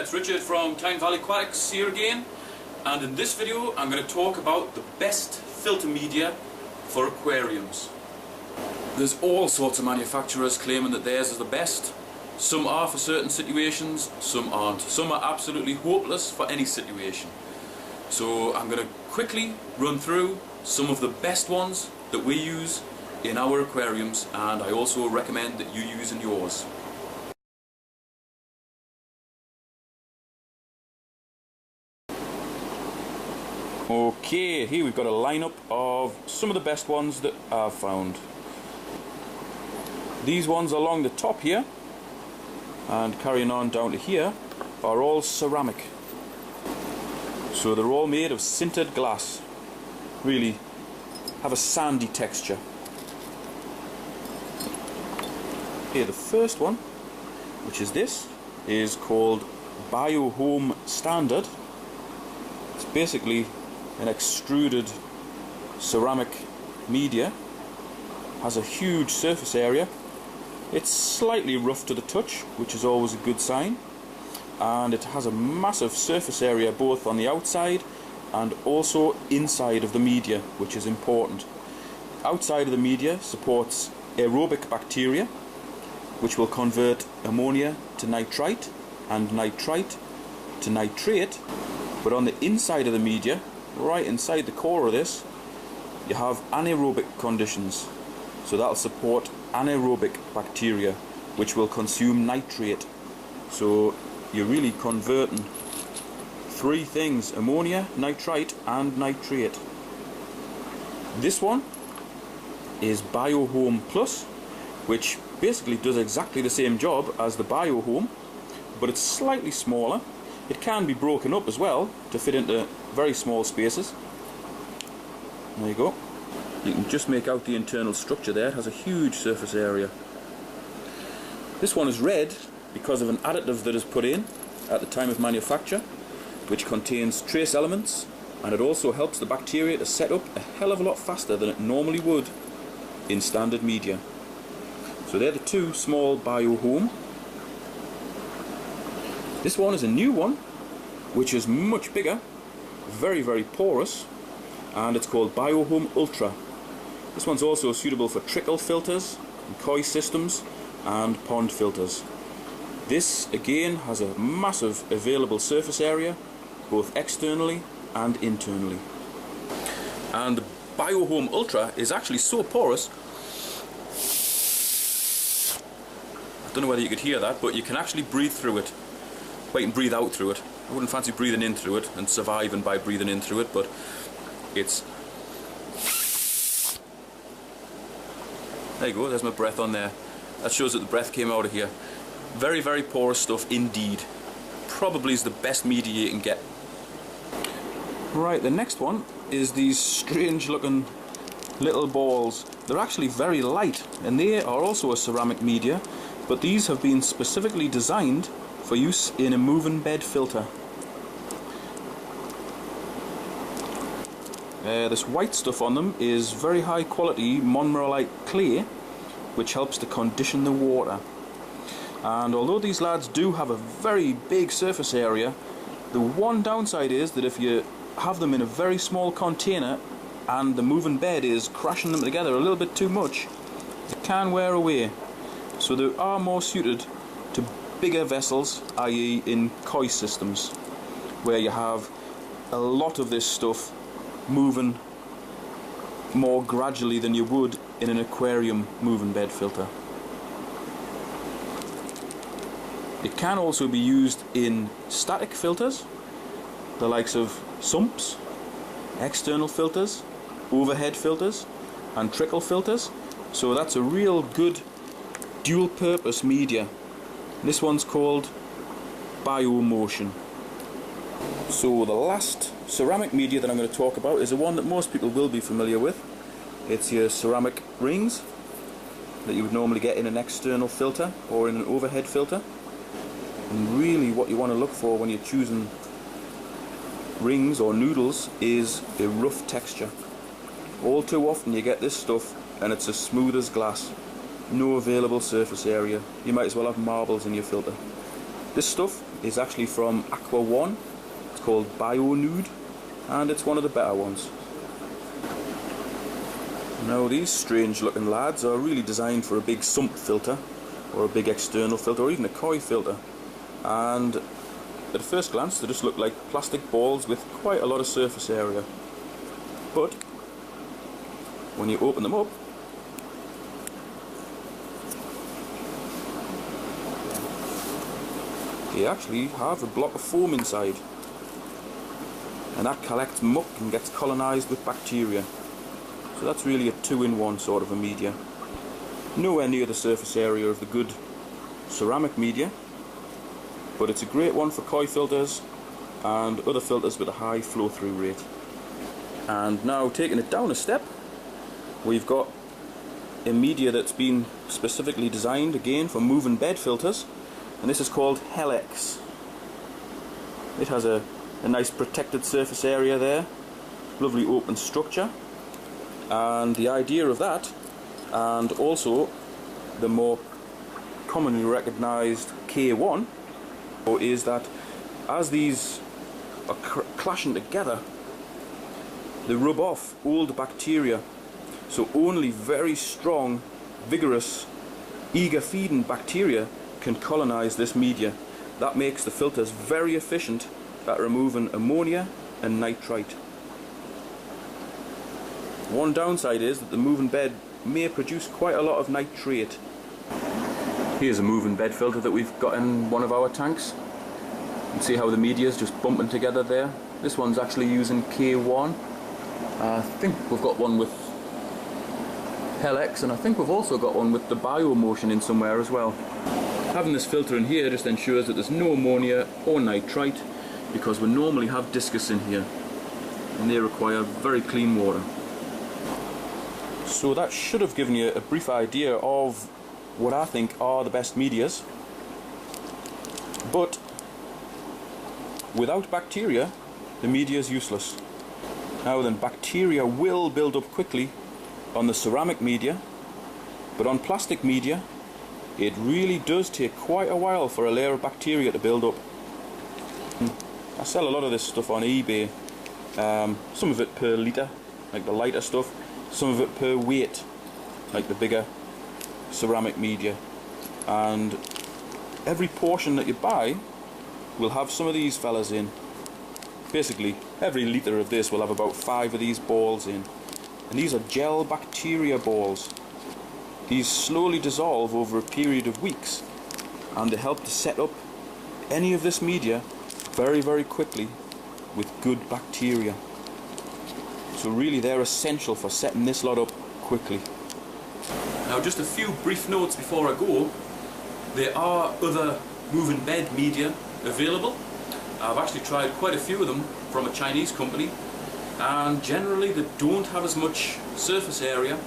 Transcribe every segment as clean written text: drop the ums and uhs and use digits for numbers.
it's Richard from Tyne Valley Aquatics here again, and in this video I'm going to talk about the best filter media for aquariums. There's all sorts of manufacturers claiming that theirs is the best. Some are for certain situations, some aren't. Some are absolutely hopeless for any situation. So I'm going to quickly run through some of the best ones that we use in our aquariums, and I also recommend that you use in yours. Okay, here we've got a lineup of some of the best ones that I've found. These ones along the top here and carrying on down to here are all ceramic. So they're all made of sintered glass. Really have a sandy texture. Here, the first one, which is this, is called Biohome Standard. It's basically an extruded ceramic media. Has a huge surface area. It's slightly rough to the touch, which is always a good sign, and it has a massive surface area both on the outside and also inside of the media, which is important. Outside of the media supports aerobic bacteria, which will convert ammonia to nitrite and nitrite to nitrate. But on the inside of the media, right inside the core of this, you have anaerobic conditions. So that'll support anaerobic bacteria, which will consume nitrate. So you're really converting three things: ammonia, nitrite and nitrate. This one is Biohome Plus, which basically does exactly the same job as the Biohome, but it's slightly smaller. It can be broken up as well to fit into very small spaces. There you go. You can just make out the internal structure there. It has a huge surface area. This one is red because of an additive that is put in at the time of manufacture, which contains trace elements, and it also helps the bacteria to set up a hell of a lot faster than it normally would in standard media. So they're the two small Biohome. This one is a new one, which is much bigger, very, very porous, and it's called Biohome Ultra. This one's also suitable for trickle filters, koi systems and pond filters. This again has a massive available surface area, both externally and internally. And the Biohome Ultra is actually so porous, I don't know whether you could hear that, but you can actually breathe through it. Well, you can breathe out through it. I wouldn't fancy breathing in through it and surviving by breathing in through it, but it's... There you go, there's my breath on there. That shows that the breath came out of here. Very, very porous stuff indeed. Probably is the best media you can get. Right, the next one is these strange looking little balls. They're actually very light, and they are also a ceramic media, but these have been specifically designed for use in a moving bed filter. This white stuff on them is very high quality Monmorillite clay, which helps to condition the water. And although these lads do have a very big surface area, the one downside is that if you have them in a very small container and the moving bed is crashing them together a little bit too much, it can wear away. So they are more suited to bigger vessels, i.e. in koi systems, where you have a lot of this stuff moving more gradually than you would in an aquarium moving bed filter. It can also be used in static filters, the likes of sumps, external filters, overhead filters and trickle filters. So that's a real good dual purpose media. This one's called Biomotion. So the last ceramic media that I'm going to talk about is the one that most people will be familiar with. It's your ceramic rings that you would normally get in an external filter or in an overhead filter. And really what you want to look for when you're choosing rings or noodles is a rough texture. All too often you get this stuff and it's as smooth as glass. No available surface area. You might as well have marbles in your filter. This stuff is actually from Aqua One. It's called BioNude, and it's one of the better ones. Now these strange looking lads are really designed for a big sump filter, or a big external filter, or even a koi filter. And at first glance they just look like plastic balls with quite a lot of surface area. But when you open them up, they actually have a block of foam inside, and that collects muck and gets colonised with bacteria. So that's really a two-in-one sort of a media. Nowhere near the surface area of the good ceramic media, but it's a great one for koi filters and other filters with a high flow-through rate. And now, taking it down a step, we've got a media that's been specifically designed again for moving bed filters, and this is called Helex. It has a nice protected surface area there, lovely open structure, and the idea of that, and also the more commonly recognised K1, is that as these are clashing together, they rub off old bacteria. So only very strong, vigorous, eager feeding bacteria can colonise this media. That makes the filters very efficient at removing ammonia and nitrite. One downside is that the moving bed may produce quite a lot of nitrate. Here's a moving bed filter that we've got in one of our tanks. You can see how the media is just bumping together there. This one's actually using K1. I think we've got one with Helex, and I think we've also got one with the BioMotion in somewhere as well. Having this filter in here just ensures that there's no ammonia or nitrite, because we normally have discus in here and they require very clean water. So that should have given you a brief idea of what I think are the best medias. But without bacteria, the media is useless. Now then, bacteria will build up quickly on the ceramic media, but on plastic media it really does take quite a while for a layer of bacteria to build up. I sell a lot of this stuff on eBay, some of it per litre, like the lighter stuff, some of it per weight, like the bigger ceramic media, and every portion that you buy will have some of these fellas in. Basically every litre of this will have about 5 of these balls in, and these are gel bacteria balls. These slowly dissolve over a period of weeks, and they help to set up any of this media very, very quickly with good bacteria. So really they're essential for setting this lot up quickly. Now, just a few brief notes before I go. There are other moving bed media available. I've actually tried quite a few of them from a Chinese company, and generally they don't have as much surface area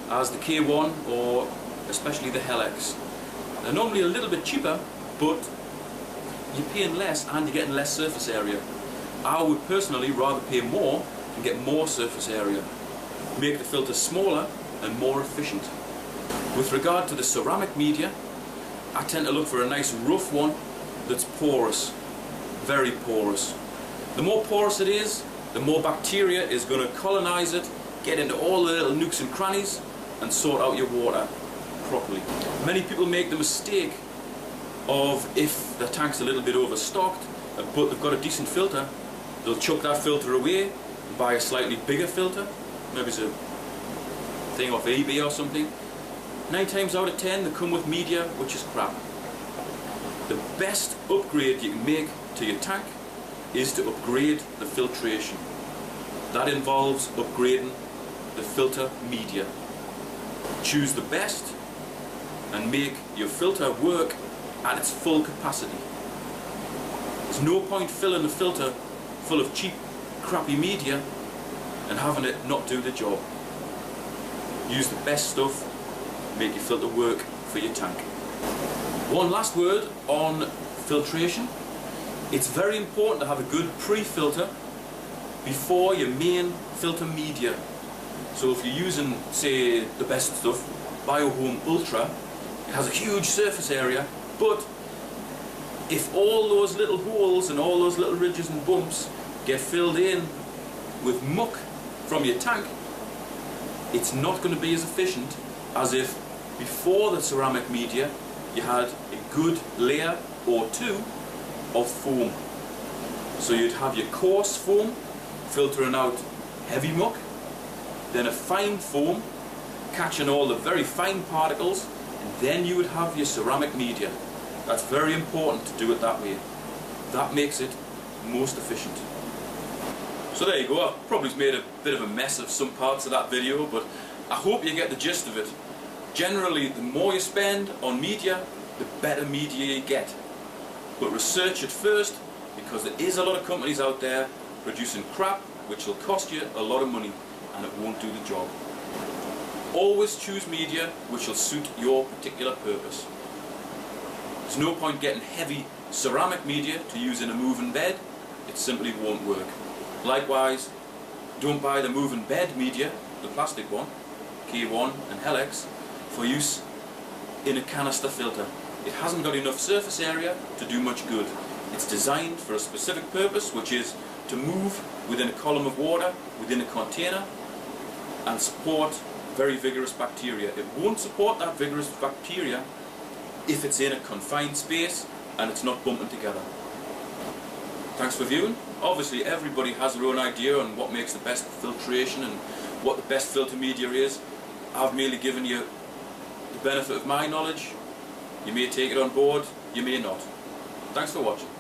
as the K1 or especially the Helex. They're normally a little bit cheaper, but you're paying less and you're getting less surface area. I would personally rather pay more and get more surface area, make the filter smaller and more efficient. With regard to the ceramic media, I tend to look for a nice rough one that's porous, very porous. The more porous it is, the more bacteria is going to colonize it, get into all the little nooks and crannies and sort out your water properly. Many people make the mistake of, if the tank's a little bit overstocked but they've got a decent filter, they'll chuck that filter away and buy a slightly bigger filter. Maybe it's a thing off eBay or something. 9 times out of 10 they come with media which is crap. The best upgrade you can make to your tank is to upgrade the filtration. That involves upgrading the filter media. Choose the best and make your filter work at its full capacity. There's no point filling a filter full of cheap, crappy media and having it not do the job. Use the best stuff, make your filter work for your tank. One last word on filtration. It's very important to have a good pre-filter before your main filter media. So if you're using, say, the best stuff, BioHome Ultra, it has a huge surface area, but if all those little holes and all those little ridges and bumps get filled in with muck from your tank, it's not going to be as efficient as if before the ceramic media you had a good layer or two of foam. So you'd have your coarse foam filtering out heavy muck, then a fine foam catching all the very fine particles, and then you would have your ceramic media. That's very important to do it that way. That makes it most efficient. So there you go. I've probably made a bit of a mess of some parts of that video, but I hope you get the gist of it. Generally, the more you spend on media, the better media you get. But research it first, because there is a lot of companies out there producing crap which will cost you a lot of money and it won't do the job. Always choose media which will suit your particular purpose. There's no point getting heavy ceramic media to use in a moving bed. It simply won't work. Likewise, don't buy the moving bed media, the plastic one, K1 and Helix, for use in a canister filter. It hasn't got enough surface area to do much good. It's designed for a specific purpose, which is to move within a column of water, within a container, and support very vigorous bacteria. It won't support that vigorous bacteria if it's in a confined space and it's not bumping together. Thanks for viewing. Obviously everybody has their own idea on what makes the best filtration and what the best filter media is. I've merely given you the benefit of my knowledge. You may take it on board, you may not. Thanks for watching.